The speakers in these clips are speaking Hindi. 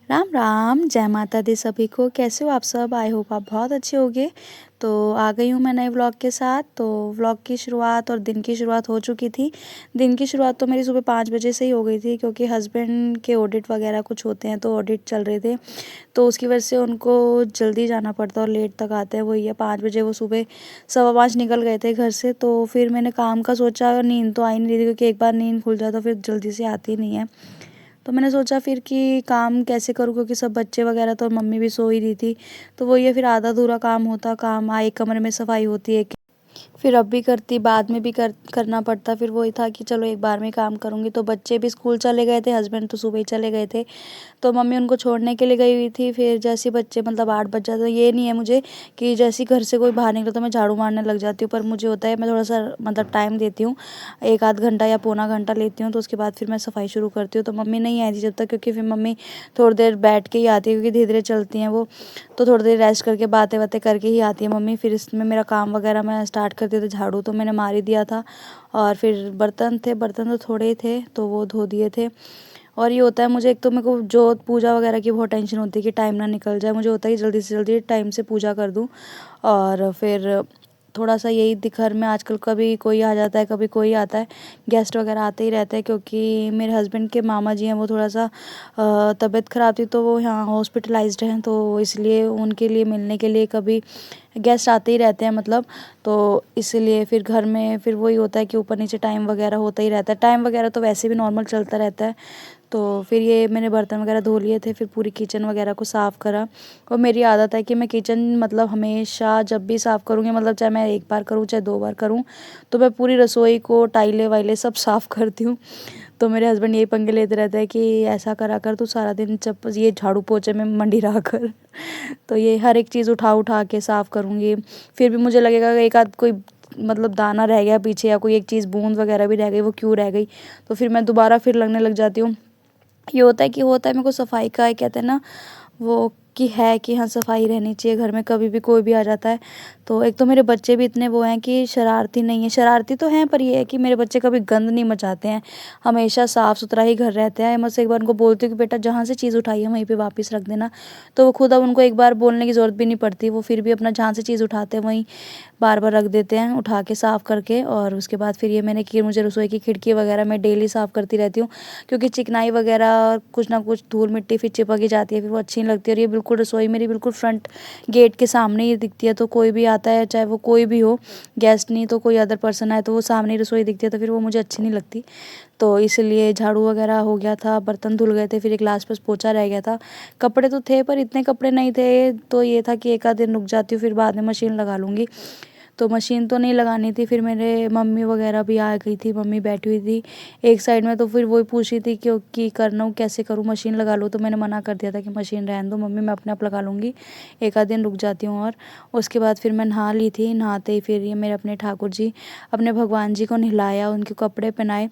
राम राम, जय माता दी सभी को। कैसे हो आप सब? आई होप आप बहुत अच्छे होगे। तो आ गई हूँ मैं नए व्लॉग के साथ। तो व्लॉग की शुरुआत और दिन की शुरुआत हो चुकी थी। दिन की शुरुआत तो मेरी सुबह 5 बजे से ही हो गई थी, क्योंकि हस्बैंड के ऑडिट वगैरह कुछ होते हैं, तो ऑडिट चल रहे थे, तो उसकी वजह से उनको जल्दी जाना पड़ता है और लेट तक आते हैं। वही है, 5 बजे वो सुबह 5:15 निकल गए थे घर से। तो फिर मैंने काम का सोचा, नींद तो आ ही नहीं रही थी, क्योंकि एक बार नींद खुल जाए तो फिर जल्दी से आती नहीं है। तो मैंने सोचा फिर कि काम कैसे करूँ, क्योंकि सब बच्चे वगैरह तो, मम्मी भी सो ही रही थी। तो वही है, फिर आधा अधूरा काम होता, काम एक कमरे में सफाई होती है, फिर अब भी करती, बाद में भी करना पड़ता। फिर वही था कि चलो एक बार में काम करूँगी। तो बच्चे भी स्कूल चले गए थे, हस्बैंड तो सुबह ही चले गए थे, तो मम्मी उनको छोड़ने के लिए गई हुई थी। फिर जैसे बच्चे मतलब 8 बज जाते, तो ये नहीं है मुझे कि जैसे घर से कोई बाहर निकले तो मैं झाड़ू मारने लग जाती हूँ, पर मुझे होता है मैं थोड़ा सा मतलब टाइम देती हूँ, एक आध घंटा या पौना घंटा लेती हूँ, तो उसके बाद फिर मैं सफाई शुरू करती हूँ। तो मम्मी नहीं आई थी जब तक, क्योंकि फिर मम्मी थोड़ी देर बैठ के ही आती है, क्योंकि धीरे धीरे चलती हैं वो, तो थोड़ी देर रेस्ट करके बातें बातें करके ही आती है मम्मी। फिर इसमें मेरा काम वगैरह मैं स्टार्ट करती हूँ। तो झाड़ू तो मैंने मार ही दिया था, और फिर बर्तन तो थोड़े ही थे, तो वो धो दिए थे। और ये होता है मुझे, एक तो मेरे को जोत पूजा वगैरह की बहुत टेंशन होती है कि टाइम ना निकल जाए। मुझे होता है कि जल्दी से जल्दी टाइम से पूजा कर दूँ। और फिर थोड़ा सा यही घर में आजकल कभी कोई आ जाता है, कभी कोई आता है, गेस्ट वगैरह आते ही रहते हैं, क्योंकि मेरे हस्बैंड के मामा जी हैं, वो थोड़ा सा तबीयत ख़राब थी, तो वो यहाँ हॉस्पिटलाइज्ड हैं, तो इसलिए उनके लिए मिलने के लिए कभी गेस्ट आते ही रहते हैं मतलब। तो इसलिए फिर घर में फिर वही होता है कि ऊपर नीचे टाइम वगैरह होता ही रहता है। टाइम वगैरह तो वैसे भी नॉर्मल चलता रहता है। तो फिर ये मैंने बर्तन वगैरह धो लिए थे, फिर पूरी किचन वगैरह को साफ़ करा। और मेरी आदत है कि मैं किचन मतलब हमेशा जब भी साफ़ करूँगी, मतलब चाहे मैं एक बार करूँ चाहे 2 बार करूँ, तो मैं पूरी रसोई को टाइलें वाइलें सब साफ़ करती हूँ। तो मेरे हस्बैंड यही पंगे लेते रहते हैं कि ऐसा करा कर तू सारा दिन, जब ये झाड़ू पोछे में मंडी रहा कर। तो ये हर एक चीज़ उठा उठा के साफ़ करूँगी। फिर भी मुझे लगेगा कि एक आध कोई मतलब दाना रह गया पीछे, या कोई एक चीज़ बूंद वगैरह भी रह गई, वो क्यों रह गई, तो फिर मैं दोबारा फिर लगने लग जाती हूँ। ये होता है कि होता है मेरे को सफाई का, कहते हैं ना वो, कि है कि हाँ सफाई रहनी चाहिए घर में, कभी भी कोई भी आ जाता है। तो एक तो मेरे बच्चे भी इतने वो हैं कि शरारती नहीं है, शरारती तो हैं, पर ये है कि मेरे बच्चे कभी गंद नहीं मचाते हैं, हमेशा साफ़ सुथरा ही घर रहते हैं। मैं से एक बार उनको बोलती हूँ कि बेटा जहाँ से चीज़ उठाई है वहीं पे वापस रख देना, तो वो खुद, अब उनको एक बार बोलने की ज़रूरत भी नहीं पड़ती, वो फिर भी अपना जहाँ से चीज़ उठाते हैं वहीं बार बार रख देते हैं उठा के साफ़ करके। और उसके बाद फिर ये मैंने कि मुझे रसोई की खिड़की वगैरह मैं डेली साफ़ करती रहती हूँ, क्योंकि चिकनाई वगैरह कुछ ना कुछ धूल मिट्टी फिर चिपक ही जाती है, फिर वो अच्छी नहीं लगती। और ये बिल्कुल रसोई मेरी बिल्कुल फ्रंट गेट के सामने ही दिखती है, तो कोई भी आता है, चाहे वो कोई भी हो, गेस्ट नहीं तो कोई अदर पर्सन आए, तो वो सामने ही रसोई दिखती है, तो फिर वो मुझे अच्छी नहीं लगती। तो इसलिए झाड़ू वगैरह हो गया था, बर्तन धुल गए थे, फिर एक लास्ट बस पोछा रह गया था। कपड़े तो थे पर इतने कपड़े नहीं थे, तो ये था कि एक आध दिन रुक जाती हूँ, फिर बाद में मशीन लगा लूँगी। तो मशीन तो नहीं लगानी थी। फिर मेरे मम्मी वगैरह भी आ गई थी, मम्मी बैठी हुई थी एक साइड में, तो फिर वही पूछ रही थी कि करना हूँ कैसे करूँ, मशीन लगा लो। तो मैंने मना कर दिया था कि मशीन रहने दो मम्मी, मैं अपने आप लगा लूँगी, एक आध दिन रुक जाती हूँ। और उसके बाद फिर मैं नहा ली थी। नहाते ही फिर ये मेरे अपने ठाकुर जी, अपने भगवान जी को नहलाया, उनके कपड़े पहनाए,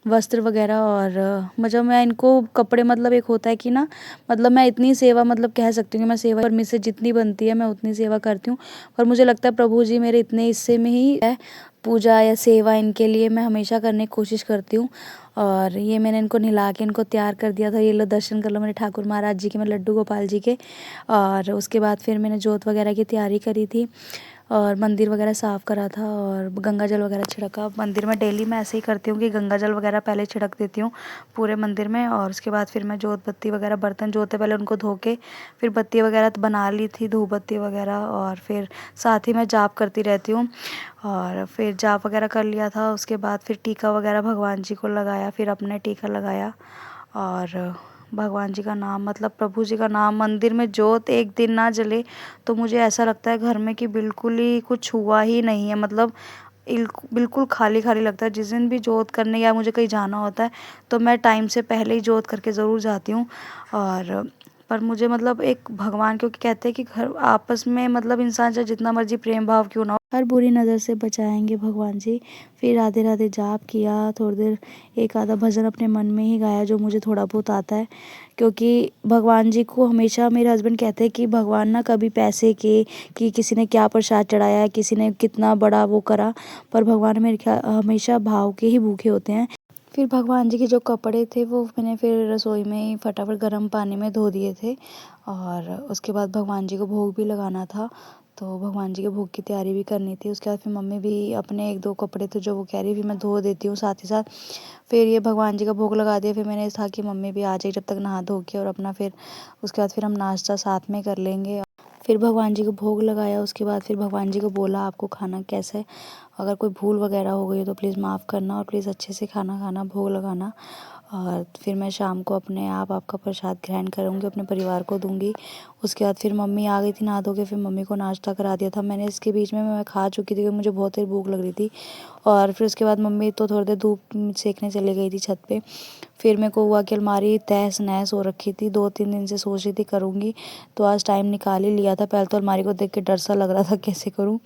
वस्त्र वगैरह। और मतलब मैं इनको कपड़े, मतलब एक होता है कि ना, मतलब मैं इतनी सेवा, मतलब कह सकती हूँ कि मैं सेवा और मुझसे जितनी बनती है मैं उतनी सेवा करती हूँ। और मुझे लगता है प्रभु जी मेरे इतने हिस्से में ही है, पूजा या सेवा इनके लिए मैं हमेशा करने की कोशिश करती हूँ। और ये मैंने इनको नहला के इनको तैयार कर दिया था, ये लो दर्शन कर लो मेरे ठाकुर महाराज जी के, मैं लड्डू गोपाल जी के। और उसके बाद फिर मैंने जोत वगैरह की तैयारी करी थी, और मंदिर वगैरह साफ़ करा था, और गंगा जल वगैरह छिड़का। मंदिर में डेली मैं ऐसे ही करती हूँ कि गंगा जल वगैरह पहले छिड़क देती हूँ पूरे मंदिर में, और उसके बाद फिर मैं जोत बत्ती वगैरह, बर्तन जो होते पहले उनको धो के फिर बत्ती वगैरह तो बना ली थी, धूप बत्ती वगैरह। और फिर साथ ही मैं जाप करती रहती हूँ, और फिर जाप वगैरह कर लिया था। उसके बाद फिर टीका वगैरह भगवान जी को लगाया, फिर अपने टीका लगाया। और भगवान जी का नाम, मतलब प्रभु जी का नाम, मंदिर में जोत एक दिन ना जले तो मुझे ऐसा लगता है घर में कि बिल्कुल ही कुछ हुआ ही नहीं है, मतलब बिल्कुल खाली खाली लगता है। जिस दिन भी जोत करने या मुझे कहीं जाना होता है, तो मैं टाइम से पहले ही जोत करके ज़रूर जाती हूँ। और पर मुझे मतलब एक भगवान, क्योंकि कहते हैं कि घर आपस में, मतलब इंसान चाहे जितना मर्जी प्रेम भाव क्यों ना हो, हर बुरी नज़र से बचाएंगे भगवान जी। फिर राधे राधे जाप किया थोड़ी देर, एक आधा भजन अपने मन में ही गाया जो मुझे थोड़ा बहुत आता है, क्योंकि भगवान जी को हमेशा, मेरे हस्बैंड कहते हैं कि भगवान ना कभी पैसे के, कि किसी ने क्या प्रसाद चढ़ाया है, किसी ने कितना बड़ा वो करा, पर भगवान मेरे ख्याल हमेशा भाव के ही भूखे होते हैं। फिर भगवान जी के जो कपड़े थे वो मैंने फिर रसोई में ही फटाफट गर्म पानी में धो दिए थे। और उसके बाद भगवान जी को भोग भी लगाना था, तो भगवान जी के भोग की तैयारी भी करनी थी। उसके बाद फिर मम्मी भी अपने 1-2 कपड़े थे जो वो कह रही थी मैं धो देती हूँ साथ ही साथ। फिर ये भगवान जी का भोग लगा दिया। फिर मैंने था कि मम्मी भी आ जाए जब तक नहा धो के, और अपना फिर उसके बाद फिर हम नाश्ता साथ में कर लेंगे। फिर भगवान जी को भोग लगाया। उसके बाद फिर भगवान जी को बोला आपको खाना कैसा है, अगर कोई भूल वगैरह हो गई तो प्लीज़ माफ़ करना, और प्लीज़ अच्छे से खाना खाना, भोग लगाना। और फिर मैं शाम को अपने आप आपका प्रसाद ग्रहण करूँगी, अपने परिवार को दूँगी। उसके बाद फिर मम्मी आ गई थी नहा धो के, फिर मम्मी को नाश्ता करा दिया था मैंने। इसके बीच में मैं खा चुकी थी क्योंकि मुझे बहुत देर भूख लग रही थी। और फिर उसके बाद मम्मी तो थोड़ी देर धूप सेकने चली गई थी छत पे। फिर मेरे को हुआ कि अलमारी तहस नहस हो रखी थी, 2-3 दिन से सोच रही थी करूँगी, तो आज टाइम निकाल ही लिया था। पहले तो अलमारी को देख के डर सा लग रहा था कैसे करूँ,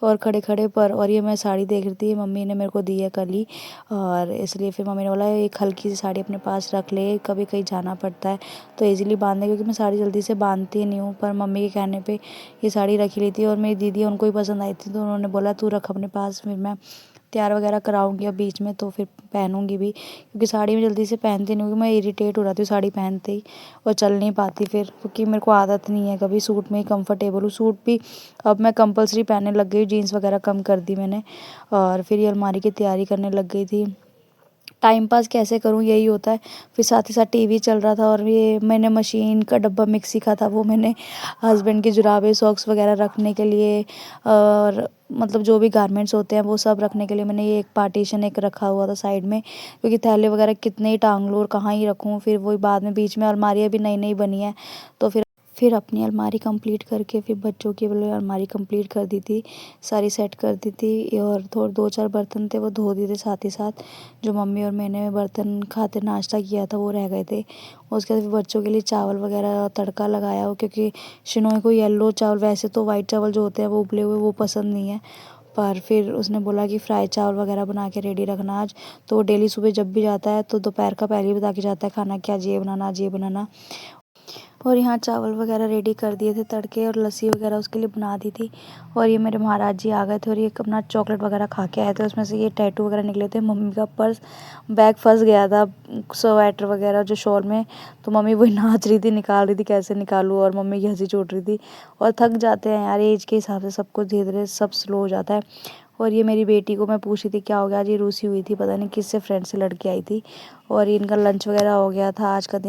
और खड़े खड़े पर। और ये मैं साड़ी देख रही थी, मम्मी ने मेरे को दी है कल ही, और इसलिए फिर मम्मी ने बोला एक हल्की सी साड़ी अपने पास रख ले, कभी कहीं जाना पड़ता है तो ईज़िली बांधने, क्योंकि मैं साड़ी जल्दी से बांधती नहीं हूँ। पर मम्मी के कहने पे ये साड़ी रखी ली थी, और मेरी दीदी उनको ही पसंद आई थी, तो उन्होंने बोला तू रख अपने पास, फिर मैं तैयार वगैरह कराऊंगी अब बीच में तो फिर पहनूंगी भी, क्योंकि साड़ी में जल्दी से पहनती नहीं हूँ, क्योंकि मैं इरिटेट हो जाती हूँ साड़ी पहनते ही, और चल नहीं पाती फिर, क्योंकि मेरे को आदत नहीं है, कभी सूट में ही कंफर्टेबल हूँ। सूट भी अब मैं कंपलसरी पहनने लग गई, जीन्स वगैरह कम कर दी मैंने। और फिर ये अलमारी की तैयारी करने लग गई थी। टाइम पास कैसे करूँ यही होता है। फिर साथ ही साथ टीवी चल रहा था, और ये मैंने मशीन का डब्बा मिक्स सीखा था, वो मैंने हस्बैंड के जुराबे सॉक्स वगैरह रखने के लिए, और मतलब जो भी गारमेंट्स होते हैं वो सब रखने के लिए मैंने ये एक पार्टीशन एक रखा हुआ था साइड में, क्योंकि थैले वगैरह कितने ही टांग लूँ और कहाँ ही रखूँ। फिर वही बाद में बीच में अलमारियाँ भी नई नई बनी है, तो फिर अपनी अलमारी कंप्लीट करके फिर बच्चों की वाली अलमारी कंप्लीट कर दी थी, सारी सेट कर दी थी। और थोड़े 2-4 बर्तन थे वो धो दिए थे साथ ही साथ, जो मम्मी और मैंने बर्तन खाते नाश्ता किया था वो रह गए थे। उसके बाद फिर बच्चों के लिए चावल वगैरह तड़का लगाया हो, क्योंकि शिनोई को येलो चावल, वैसे तो वाइट चावल जो होते हैं वो उबले हुए वो पसंद नहीं है, पर फिर उसने बोला कि फ्राई चावल वगैरह बना के रेडी रखना आज। तो वो डेली सुबह जब भी जाता है तो दोपहर का पहले ही बता के जाता है खाना क्या, आज ये बनाना आज ये बनाना। और यहाँ चावल वगैरह रेडी कर दिए थे तड़के, और लस्सी वगैरह उसके लिए बना दी थी। और ये मेरे महाराज जी आ गए थे, और ये अपना चॉकलेट वगैरह खा के आए थे, उसमें से ये टैटू वगैरह निकले थे। मम्मी का पर्स बैग फंस गया था स्वेटर वगैरह जो शॉल में, तो मम्मी वही नाच रही थी, निकाल रही थी कैसे निकालूँ, और मम्मी की हंसी छूट रही थी। और थक जाते हैं यार, एज के हिसाब से सब कुछ धीरे धीरे सब स्लो हो जाता है। और ये मेरी बेटी को मैं पूछ रही थी क्या हो गया, आज ये रूसी हुई थी, पता नहीं किससे फ्रेंड से लड़की आई थी। और इनका लंच वगैरह हो गया था आज का दिन।